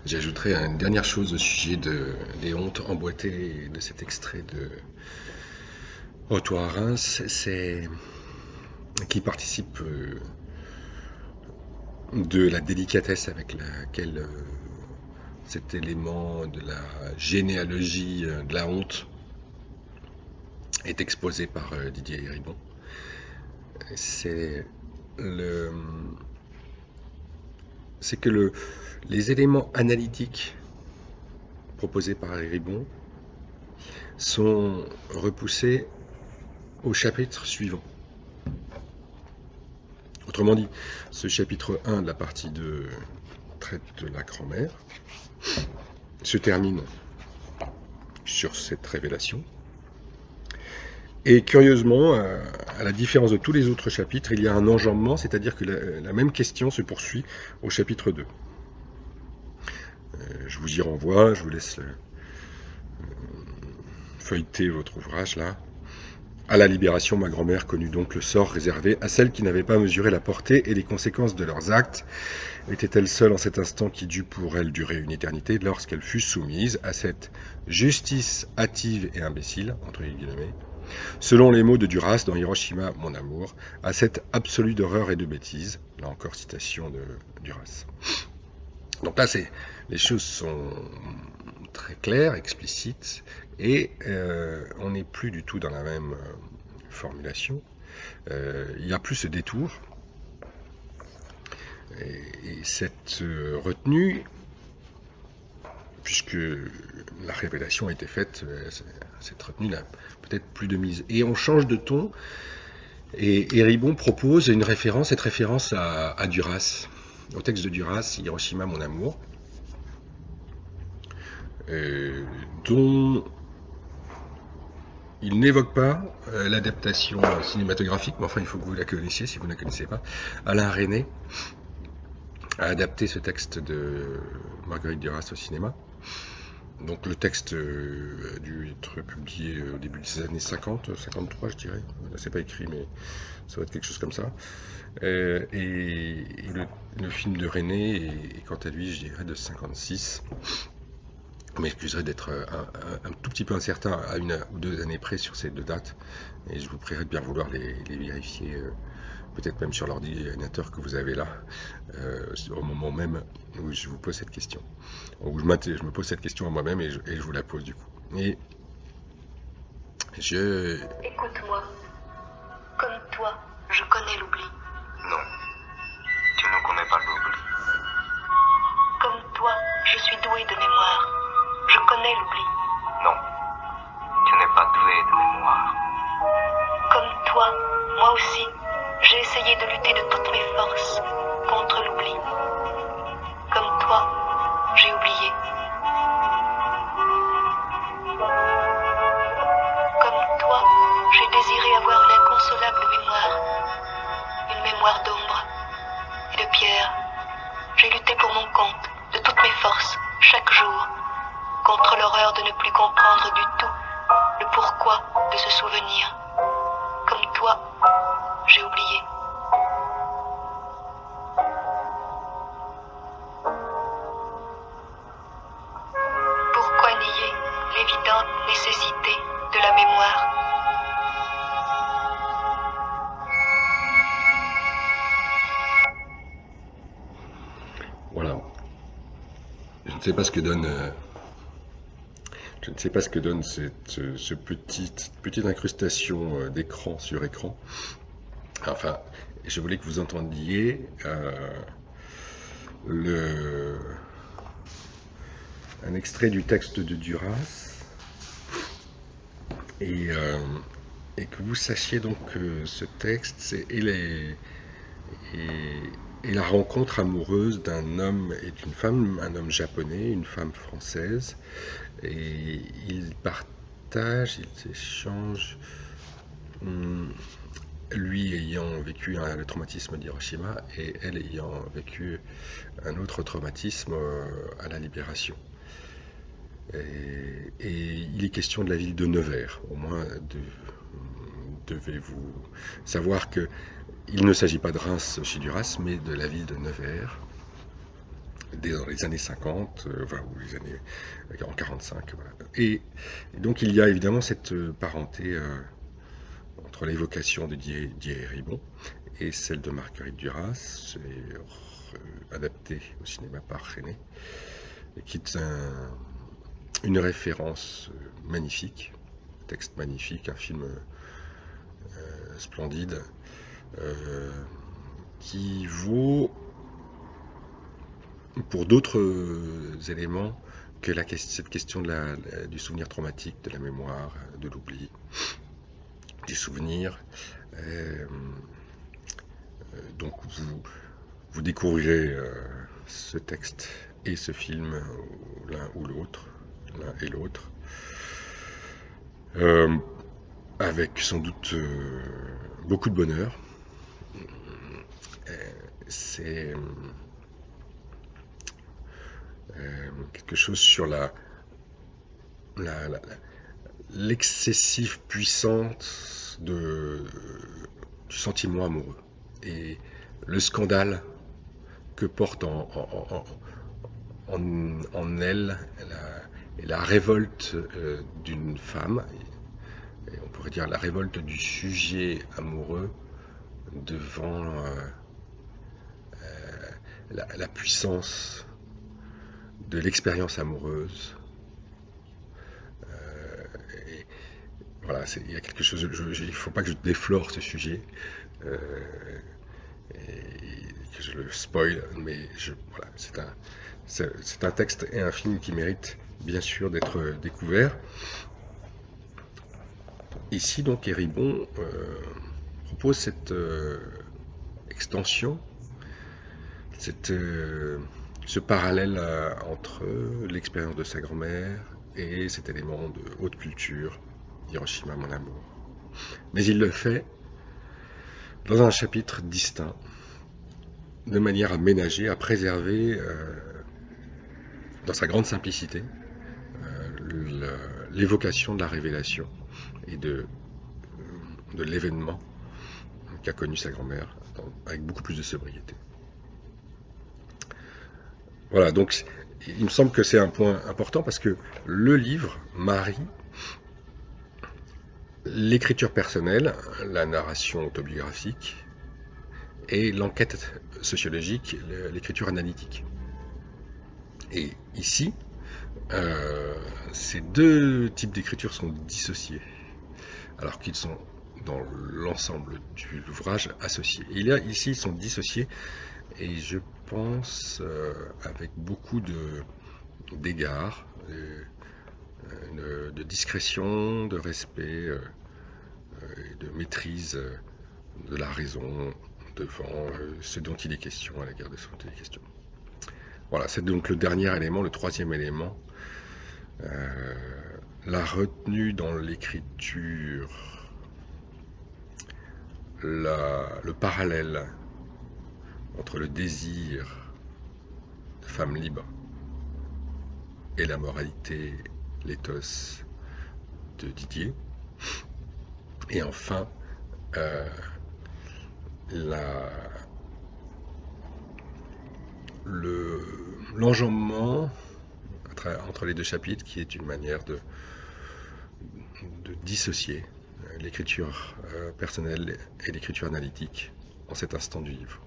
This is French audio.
J'ajouterai une dernière chose au sujet des hontes emboîtées et de cet extrait de Retour à Reims, c'est qui participe de la délicatesse avec laquelle cet élément de la généalogie de la honte est exposé par Didier Héribon. C'est le, c'est que les éléments analytiques proposés par Héribon sont repoussés au chapitre suivant. Autrement dit, ce chapitre 1 de la partie 2 traite de la grand-mère, se termine sur cette révélation. Et curieusement, à la différence de tous les autres chapitres, il y a un enjambement, c'est-à-dire que la même question se poursuit au chapitre 2. Je vous y renvoie, je vous laisse feuilleter votre ouvrage là. À la Libération, ma grand-mère connut donc le sort réservé à celles qui n'avaient pas mesuré la portée et les conséquences de leurs actes. Était-elle seule en cet instant qui dut pour elle durer une éternité lorsqu'elle fut soumise à cette justice hâtive et imbécile, entre guillemets, selon les mots de Duras dans Hiroshima, mon amour, à cette absolue d'horreur et de bêtise, là encore citation de Duras. Donc là, les choses sont très claires, explicites, et on n'est plus du tout dans la même formulation. Il n'y a plus ce détour. Et cette retenue, puisque la révélation a été faite, cette retenue n'a peut-être plus de mise. Et on change de ton, et Héribon propose cette référence à Duras, au texte de Duras, Hiroshima, mon amour, dont il n'évoque pas l'adaptation cinématographique, mais enfin il faut que vous la connaissiez si vous ne la connaissez pas. Alain Resnais a adapté ce texte de Marguerite Duras au cinéma. Donc le texte a dû être publié au début des années 50, 53 je dirais. Là c'est pas écrit mais ça va être quelque chose comme ça. Et le film de Resnais est quant à lui je dirais de 56. Je m'excuserai d'être un tout petit peu incertain à une ou deux années près sur ces deux dates, et je vous prierai de bien vouloir les vérifier, peut-être même sur l'ordinateur que vous avez là, au moment même où je vous pose cette question. Où je me pose cette question à moi-même et je vous la pose du coup. Et Écoute-moi, comme toi, je connais l'oubli. Non, tu ne connais pas l'oubli. Comme toi, je suis douée de mémoire. Je connais l'oubli. Non, tu n'es pas doué de mémoire. Comme toi, moi aussi, j'ai essayé de lutter de toutes mes forces contre l'oubli. Comme toi, j'ai oublié. Comme toi, j'ai désiré avoir une inconsolable mémoire. Une mémoire d'ombre et de pierre. J'ai lutté pour mon compte, de toutes mes forces, chaque jour, contre l'horreur de ne plus comprendre du tout le pourquoi de ce souvenir. Comme toi, j'ai oublié. Pourquoi nier l'évidente nécessité de la mémoire ? voilà. Je ne sais pas ce que donne. Je ne sais pas ce que donne ce petite incrustation d'écran sur écran. Enfin, je voulais que vous entendiez un extrait du texte de Duras et que vous sachiez donc que ce texte et la rencontre amoureuse d'un homme et d'une femme, un homme japonais, une femme française, et ils partagent, ils échangent, lui ayant vécu le traumatisme d'Hiroshima et elle ayant vécu un autre traumatisme à la Libération. Et il est question de la ville de Nevers. Au moins devez-vous savoir que il ne s'agit pas de Reims chez Duras, mais de la ville de Nevers. dans les années 50, ou les années en 45. Voilà. Et donc il y a évidemment cette parenté entre l'évocation de Didier Ribon et celle de Marguerite Duras, adaptée au cinéma par René, et qui est une référence magnifique, un texte magnifique, un film splendide, qui vaut pour d'autres éléments que cette question du souvenir traumatique, de la mémoire, de l'oubli, du souvenir. Donc vous découvrirez ce texte et ce film, l'un ou l'autre, l'un et l'autre, avec sans doute beaucoup de bonheur. C'est quelque chose sur l'excessive puissance du sentiment amoureux et le scandale que porte en elle la révolte d'une femme, et on pourrait dire la révolte du sujet amoureux devant la puissance de l'expérience amoureuse. Et voilà, il y a quelque chose, il ne faut pas que je déflore ce sujet et que je le spoil, mais voilà, c'est un texte et un film qui mérite bien sûr d'être découvert. Ici donc Ribon propose cette extension, ce parallèle entre l'expérience de sa grand-mère et cet élément de haute culture, Hiroshima mon amour. Mais il le fait dans un chapitre distinct, de manière à ménager, à préserver, dans sa grande simplicité, l'évocation de la révélation et de l'événement qu'a connu sa grand-mère, avec beaucoup plus de sobriété. Voilà, donc il me semble que c'est un point important parce que le livre marie l'écriture personnelle, la narration autobiographique et l'enquête sociologique, l'écriture analytique. Et ici, ces deux types d'écriture sont dissociés, alors qu'ils sont dans l'ensemble de l'ouvrage associés. Et là, ici, ils sont dissociés, et je pense avec beaucoup d'égards, de discrétion, de respect, de maîtrise de la raison devant ce dont il est question, à la guerre de ce dont il est question. Voilà, c'est donc le dernier élément, le troisième élément, la retenue dans l'écriture, le parallèle entre le désir de femme libre et la moralité, l'éthos de Didier. Et enfin, l'enjambement entre les deux chapitres, qui est une manière de dissocier l'écriture personnelle et l'écriture analytique en cet instant du livre.